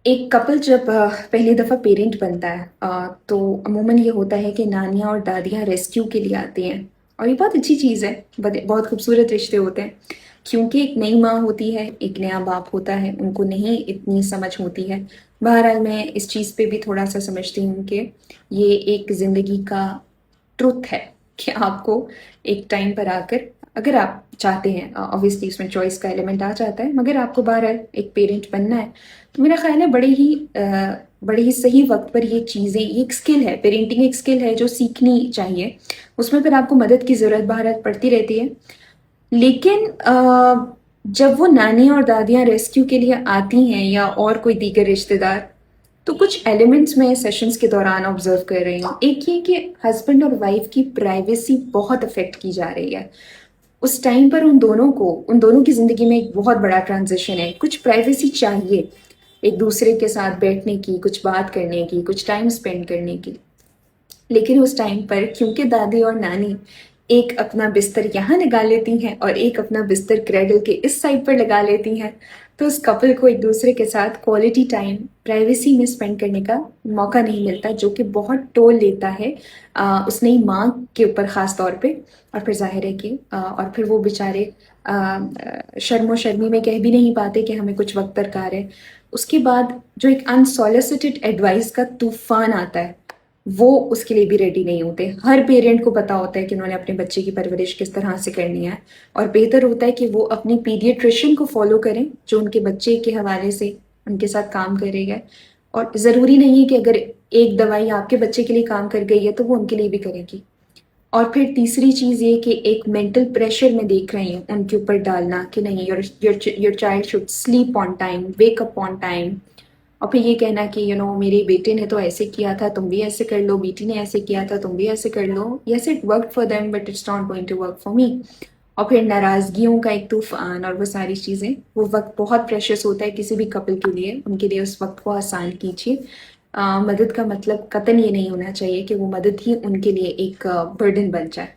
एक कपल जब पहली दफ़ा पेरेंट बनता है तो अमूमन ये होता है कि नानियाँ और दादियाँ रेस्क्यू के लिए आती हैं। और ये बहुत अच्छी चीज़ है, बहुत खूबसूरत रिश्ते होते हैं, क्योंकि एक नई माँ होती है, एक नया बाप होता है, उनको नहीं इतनी समझ होती है। बहरहाल मैं इस चीज़ पे भी थोड़ा सा समझती हूँ कि ये एक ज़िंदगी का ट्रुथ है कि आपको एक टाइम पर आकर, अगर आप चाहते हैं, ऑब्वियसली इसमें चॉइस का एलिमेंट आ जाता है, मगर आपको बहरहाल एक पेरेंट बनना है, तो मेरा ख्याल है बड़े ही सही वक्त पर ये चीज़ें, ये एक स्किल है, पेरेंटिंग एक स्किल है जो सीखनी चाहिए। उसमें फिर आपको मदद की ज़रूरत बहरहाल पड़ती रहती है। लेकिन जब वो नानी और दादियाँ रेस्क्यू के लिए आती हैं या और कोई दीगर रिश्तेदार, तो कुछ एलिमेंट्स मैं सेशंस के दौरान ऑब्जर्व कर रही हूँ। एक ये कि हस्बैंड और वाइफ की प्राइवेसी बहुत अफेक्ट की जा रही है। उस टाइम पर उन दोनों की ज़िंदगी में एक बहुत बड़ा ट्रांजिशन है। कुछ प्राइवेसी चाहिए, एक दूसरे के साथ बैठने की, कुछ बात करने की, कुछ टाइम स्पेंड करने की। लेकिन उस टाइम पर क्योंकि दादी और नानी एक अपना बिस्तर यहाँ लगा लेती हैं और एक अपना बिस्तर क्रेडल के इस साइड पर लगा लेती हैं, तो उस कपल को एक दूसरे के साथ क्वालिटी टाइम प्राइवेसी में स्पेंड करने का मौका नहीं मिलता, जो कि बहुत टोल लेता है उस नई माँ के ऊपर ख़ास तौर पे। और फिर जाहिर है कि और फिर वो बेचारे शर्मो शर्मी में कह भी नहीं पाते कि हमें कुछ वक्त दरकार है। उसके बाद जो एक अनसॉलिसिटेड एडवाइस का तूफान आता है, वो उसके लिए भी रेडी नहीं होते। हर पेरेंट को पता होता है कि उन्होंने अपने बच्चे की परवरिश किस तरह से करनी है, और बेहतर होता है कि वो अपनी पीडियाट्रिशियन को फॉलो करें जो उनके बच्चे के हवाले से उनके साथ काम करेगा। और ज़रूरी नहीं है कि अगर एक दवाई आपके बच्चे के लिए काम कर गई है तो वो उनके लिए भी करेगी। और फिर तीसरी चीज़ ये कि एक मेंटल प्रेशर मैं देख रही हूँ उनके ऊपर डालना कि नहीं, your child should sleep on time, wake up on time. और फिर ये कहना कि मेरे बेटे ने तो ऐसे किया था, तुम भी ऐसे कर लो, बेटी ने ऐसे किया था, तुम भी ऐसे कर लो। Yes, it work for them but it's not going to work for me. और फिर नाराज़गियों का एक तूफान और वो सारी चीज़ें, वो वक्त बहुत प्रेशियस होता है किसी भी कपल के लिए। उनके लिए उस वक्त को आसान कीजिए। मदद का मतलब कतई ये नहीं होना चाहिए कि वो मदद ही उनके लिए एक बर्डन बन जाए।